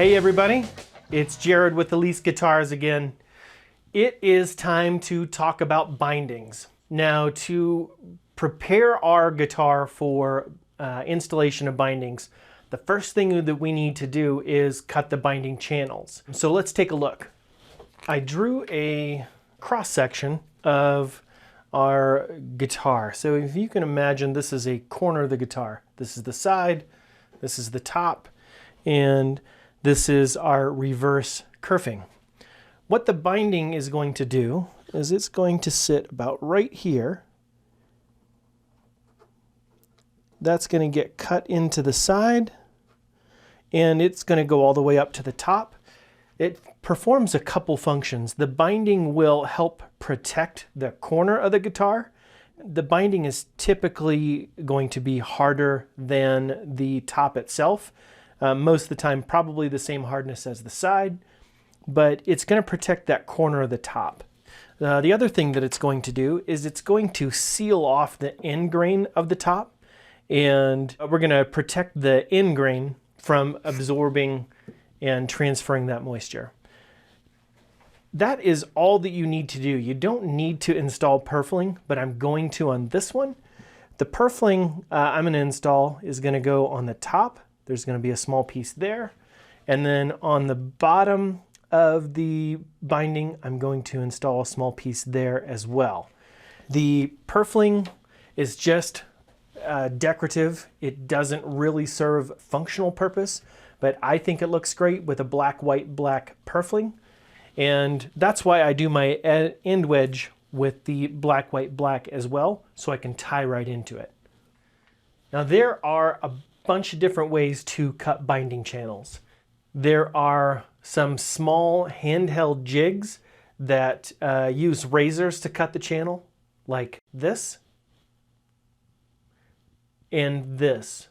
Hey everybody, it's Jared with Elise Guitars again. It is time to talk about bindings. Now, to prepare our guitar for installation of bindings, the first thing that we need to do is cut the binding channels. So let's take a look. I drew a cross section of our guitar. So if you can imagine, this is a corner of the guitar. This is the side, this is the top, and this is our reverse kerfing. What the binding is going to do is it's going to sit about right here. That's going to get cut into the side, and it's going to go all the way up to the top. It performs a couple functions. The binding will help protect the corner of the guitar. The binding is typically going to be harder than the top itself. Most of the time, probably the same hardness as the side, but it's going to protect that corner of the top. The other thing that it's going to do is it's going to seal off the end grain of the top, and we're going to protect the end grain from absorbing and transferring that moisture. That is all that you need to do. You don't need to install purfling, but I'm going to on this one. The purfling I'm going to install is going to go on the top. There's going to be a small piece there. And then on the bottom of the binding, I'm going to install a small piece there as well. The purfling is just decorative. It doesn't really serve functional purpose, but I think it looks great with a black, white, black purfling. And that's why I do my end wedge with the black, white, black as well, so I can tie right into it. Now there are a bunch of different ways to cut binding channels. There are some small handheld jigs that use razors to cut the channel, like this and this.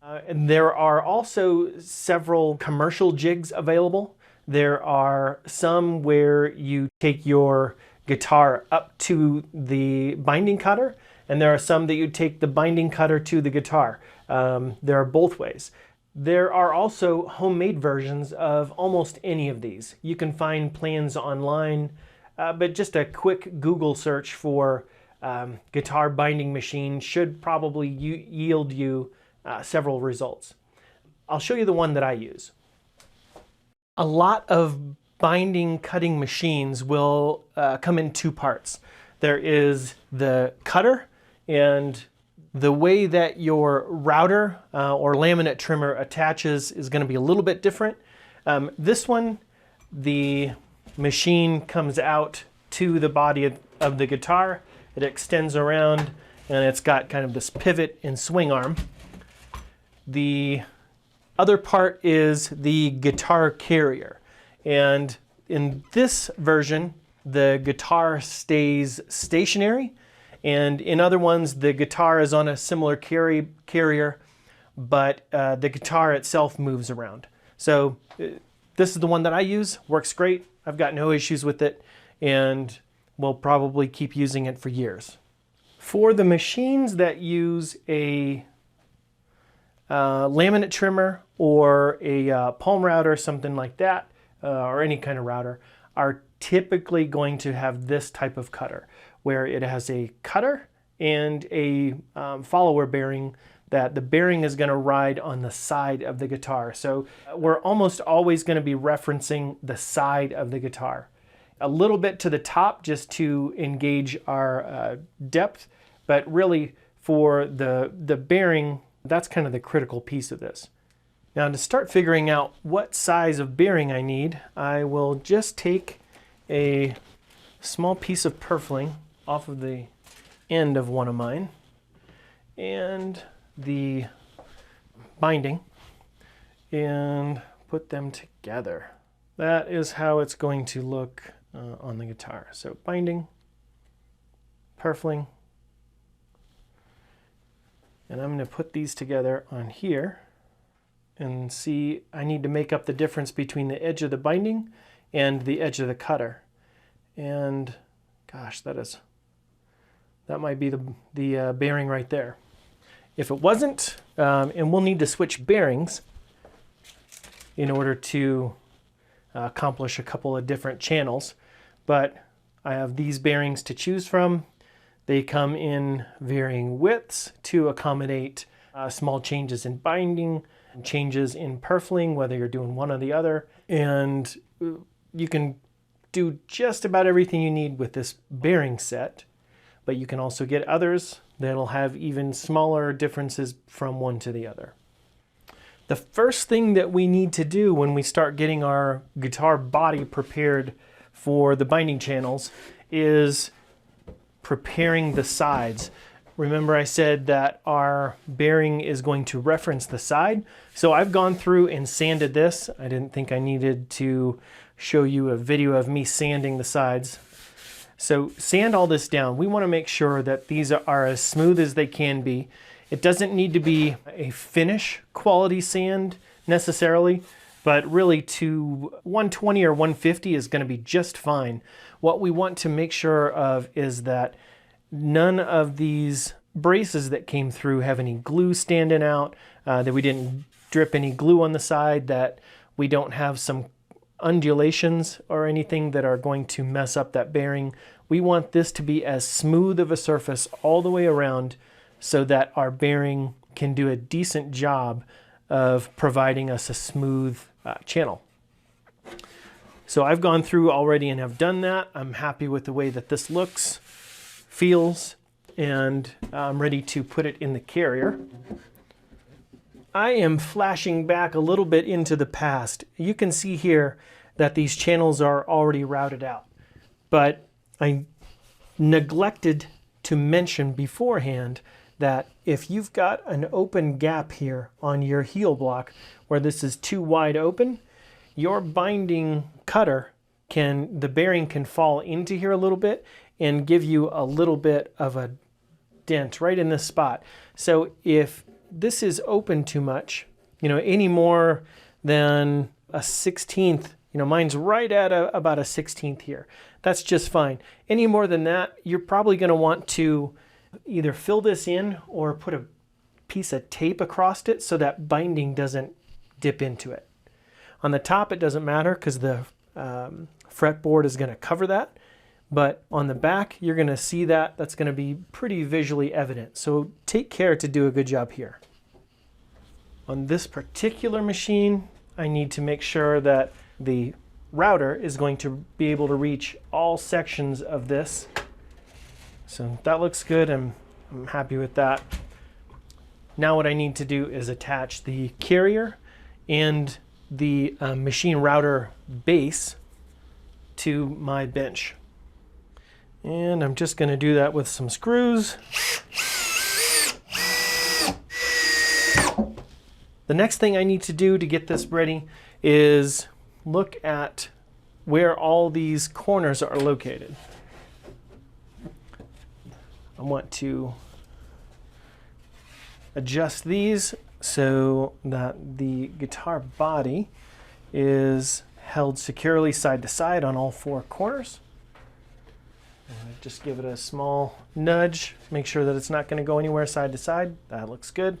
And there are also several commercial jigs available. There are some where you take your guitar up to the binding cutter, and there are some that you take the binding cutter to the guitar. There are both ways. There are also homemade versions of almost any of these. You can find plans online, but just a quick Google search for guitar binding machine should probably yield you several results. I'll show you the one that I use. A lot of binding cutting machines will come in two parts. There is the cutter, and the way that your router or laminate trimmer attaches is going to be a little bit different. This one, the machine comes out to the body of the guitar. It extends around, and it's got kind of this pivot and swing arm. The other part is the guitar carrier. And in this version, the guitar stays stationary. And in other ones, the guitar is on a similar carrier, but the guitar itself moves around. So this is the one that I use. Works great. I've got no issues with it, and will probably keep using it for years. For the machines that use a laminate trimmer or a palm router, something like that, or any kind of router, are typically going to have this type of cutter, where it has a cutter and a follower bearing that the bearing is going to ride on the side of the guitar. So we're almost always going to be referencing the side of the guitar. A little bit to the top just to engage our depth, but really for the bearing, that's kind of the critical piece of this. Now to start figuring out what size of bearing I need, I will just take a small piece of purfling off of the end of one of mine and the binding and put them together. That is how it's going to look on the guitar. So binding, purfling, and I'm going to put these together on here and see, I need to make up the difference between the edge of the binding and the edge of the cutter. And gosh, that might be the bearing right there. If it wasn't, and we'll need to switch bearings, in order to accomplish a couple of different channels. But I have these bearings to choose from. They come in varying widths to accommodate small changes in binding, changes in purfling, whether you're doing one or the other. And you can do just about everything you need with this bearing set, but you can also get others that'll have even smaller differences from one to the other. The first thing that we need to do when we start getting our guitar body prepared for the binding channels is preparing the sides. Remember I said that our bearing is going to reference the side. So I've gone through and sanded this. I didn't think I needed to show you a video of me sanding the sides. So sand all this down. We want to make sure that these are as smooth as they can be. It doesn't need to be a finish quality sand necessarily, but really to 120 or 150 is going to be just fine. What we want to make sure of is that none of these braces that came through have any glue standing out, that we didn't drip any glue on the side, that we don't have some undulations or anything that are going to mess up that bearing. We want this to be as smooth of a surface all the way around so that our bearing can do a decent job of providing us a smooth channel. So I've gone through already and have done that. I'm happy with the way that this looks, feels, and I'm ready to put it in the carrier. I am flashing back a little bit into the past. You can see here that these channels are already routed out, but I neglected to mention beforehand that if you've got an open gap here on your heel block where this is too wide open, your binding cutter the bearing can fall into here a little bit and give you a little bit of a dent right in this spot. So if this is open too much, any more than a 16th, mine's right at about a 16th here. That's just fine. Any more than that, you're probably going to want to either fill this in or put a piece of tape across it so that binding doesn't dip into it. On the top, it doesn't matter because the fretboard is going to cover that. But on the back, you're going to see that. That's going to be pretty visually evident. So take care to do a good job here. On this particular machine, I need to make sure that the router is going to be able to reach all sections of this. So that looks good. I'm happy with that. Now what I need to do is attach the carrier and the machine router base to my bench. And I'm just going to do that with some screws. The next thing I need to do to get this ready is look at where all these corners are located. I want to adjust these so that the guitar body is held securely side to side on all four corners. And just give it a small nudge, make sure that it's not going to go anywhere side to side. That looks good.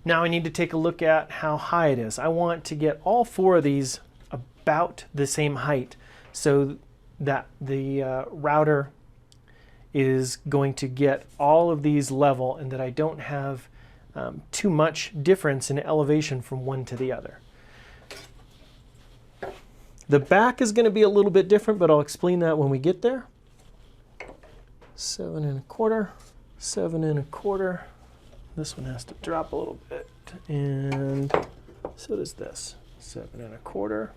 Now I need to take a look at how high it is. I want to get all four of these about the same height so that the router is going to get all of these level and that I don't have too much difference in elevation from one to the other. The back is going to be a little bit different, but I'll explain that when we get there. 7 1/4, 7 1/4. This one has to drop a little bit, and so does this. 7 1/4,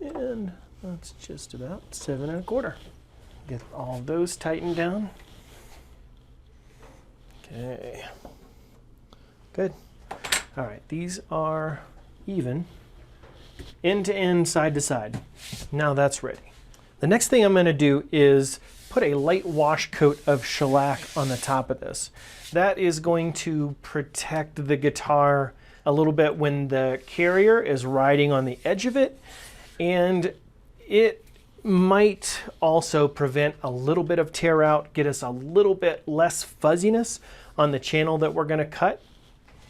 and that's just about 7 1/4. Get all those tightened down. Okay, good. All right, these are even, end to end, side to side. Now that's ready. The next thing I'm going to do is put a light wash coat of shellac on the top of this. That is going to protect the guitar a little bit when the carrier is riding on the edge of it, and it might also prevent a little bit of tear out, get us a little bit less fuzziness on the channel that we're going to cut.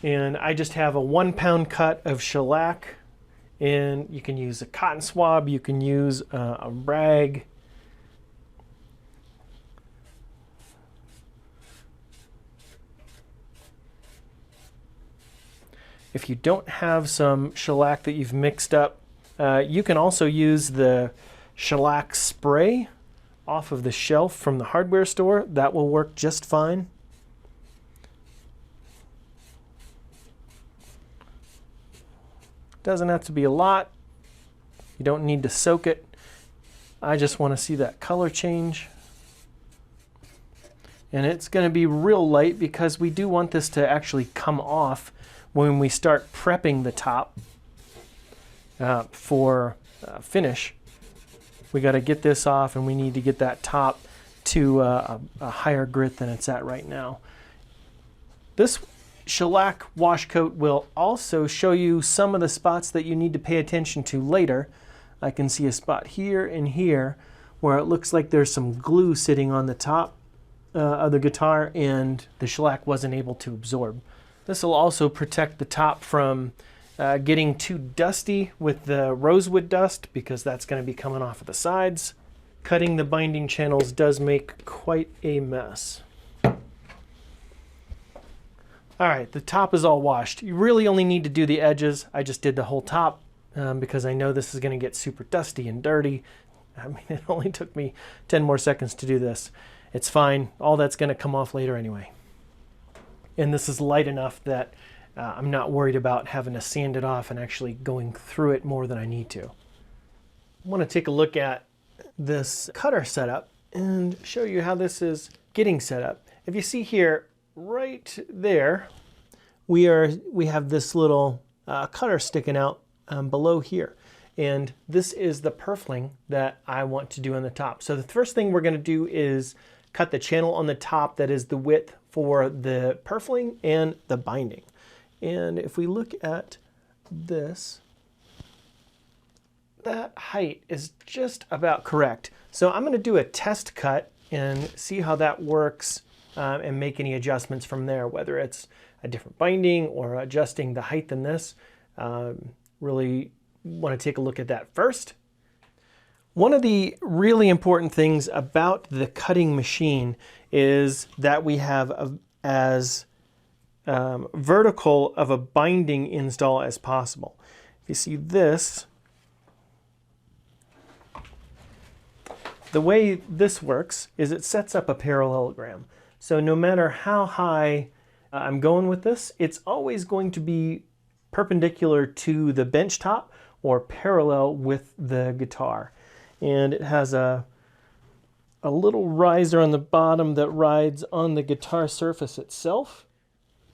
And I just have a 1 pound cut of shellac, and you can use a cotton swab, you can use a rag. If you don't have some shellac that you've mixed up, you can also use the shellac spray off of the shelf from the hardware store. That will work just fine. Doesn't have to be a lot. You don't need to soak it. I just want to see that color change. And it's going to be real light because we do want this to actually come off when we start prepping the top for finish. We got to get this off, and we need to get that top to a higher grit than it's at right now. This shellac wash coat will also show you some of the spots that you need to pay attention to later. I can see a spot here and here where it looks like there's some glue sitting on the top of the guitar, and the shellac wasn't able to absorb. This will also protect the top from getting too dusty with the rosewood dust, because that's going to be coming off of the sides. Cutting the binding channels does make quite a mess. All right, the top is all washed. You really only need to do the edges. I just did the whole top because I know this is going to get super dusty and dirty. I mean, it only took me 10 more seconds to do this. It's fine. All that's going to come off later anyway. And this is light enough that I'm not worried about having to sand it off and actually going through it more than I need to. I want to take a look at this cutter setup and show you how this is getting set up. If you see here, right there, we have this little cutter sticking out below here. And this is the purfling that I want to do on the top. So the first thing we're going to do is cut the channel on the top that is the width for the purfling and the binding. And if we look at this, that height is just about correct. So I'm going to do a test cut and see how that works and make any adjustments from there, whether it's a different binding or adjusting the height in this. Really want to take a look at that first. One of the really important things about the cutting machine is that we have as vertical of a binding install as possible. If you see this, the way this works is it sets up a parallelogram. So no matter how high I'm going with this, it's always going to be perpendicular to the bench top or parallel with the guitar. And it has a little riser on the bottom that rides on the guitar surface itself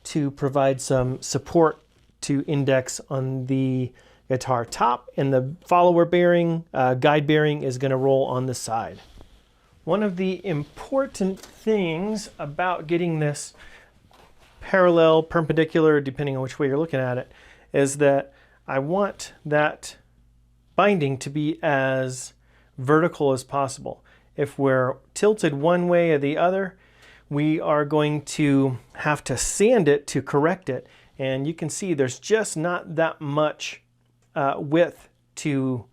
to provide some support to index on the guitar top, and the follower bearing, guide bearing is going to roll on the side. One of the important things about getting this parallel, perpendicular, depending on which way you're looking at it, is that I want that binding to be as vertical as possible. If we're tilted one way or the other, we are going to have to sand it to correct it. And you can see there's just not that much width to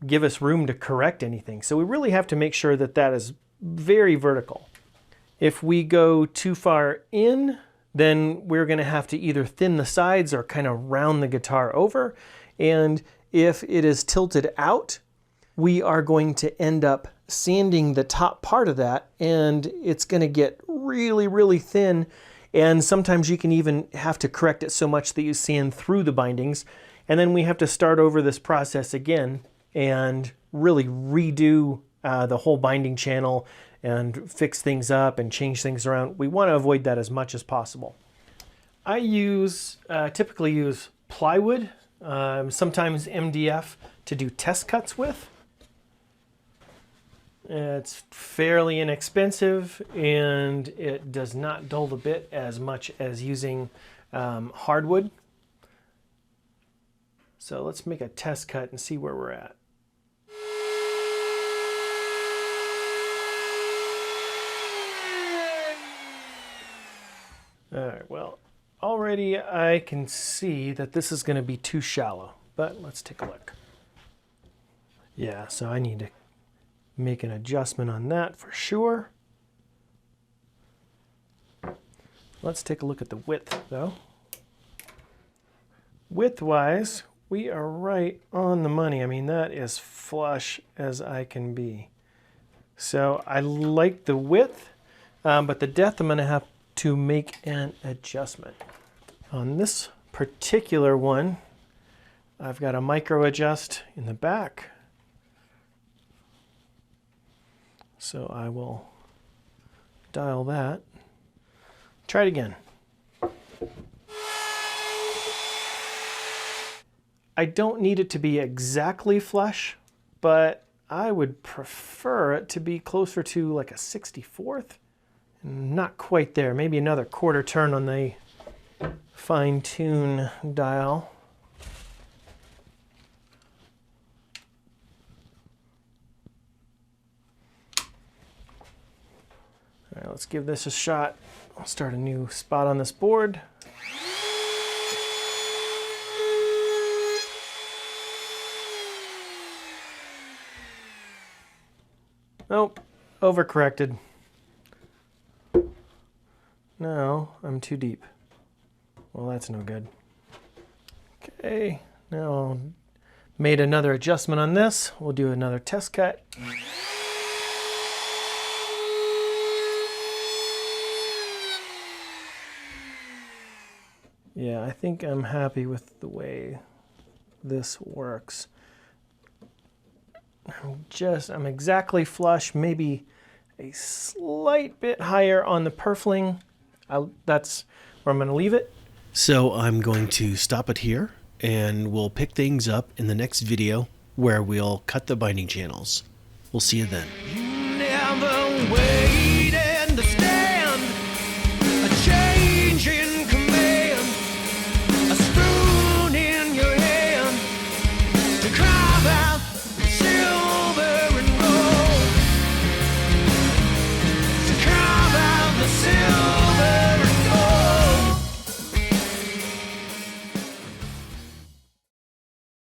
give us room to correct anything. So we really have to make sure that that is very vertical. If we go too far in, then we're going to have to either thin the sides or kind of round the guitar over. And if it is tilted out, we are going to end up sanding the top part of that, and it's going to get really, really thin. And sometimes you can even have to correct it so much that you sand through the bindings. And then we have to start over this process again and really redo the whole binding channel and fix things up and change things around. We want to avoid that as much as possible. I typically use plywood, sometimes MDF, to do test cuts with. It's fairly inexpensive, and it does not dull the bit as much as using hardwood. So let's make a test cut and see where we're at. All right, well, already I can see that this is going to be too shallow, but let's take a look. Yeah, so I need to make an adjustment on that for sure. Let's take a look at the width though. Width-wise, we are right on the money. I mean, that is flush as I can be. So I like the width, but the depth I'm going to have to make an adjustment. On this particular one, I've got a micro adjust in the back. So I will dial that. Try it again. I don't need it to be exactly flush, but I would prefer it to be closer to like a 64th. Not quite there, maybe another quarter turn on the fine tune dial. All right, let's give this a shot. I'll start a new spot on this board. Nope, overcorrected. No, I'm too deep. Well, that's no good. Okay, now made another adjustment on this. We'll do another test cut. Yeah, I think I'm happy with the way this works. I'm exactly flush, maybe a slight bit higher on the purfling. That's where I'm going to leave it. So I'm going to stop it here, and we'll pick things up in the next video where we'll cut the binding channels. We'll see you then. You never wait.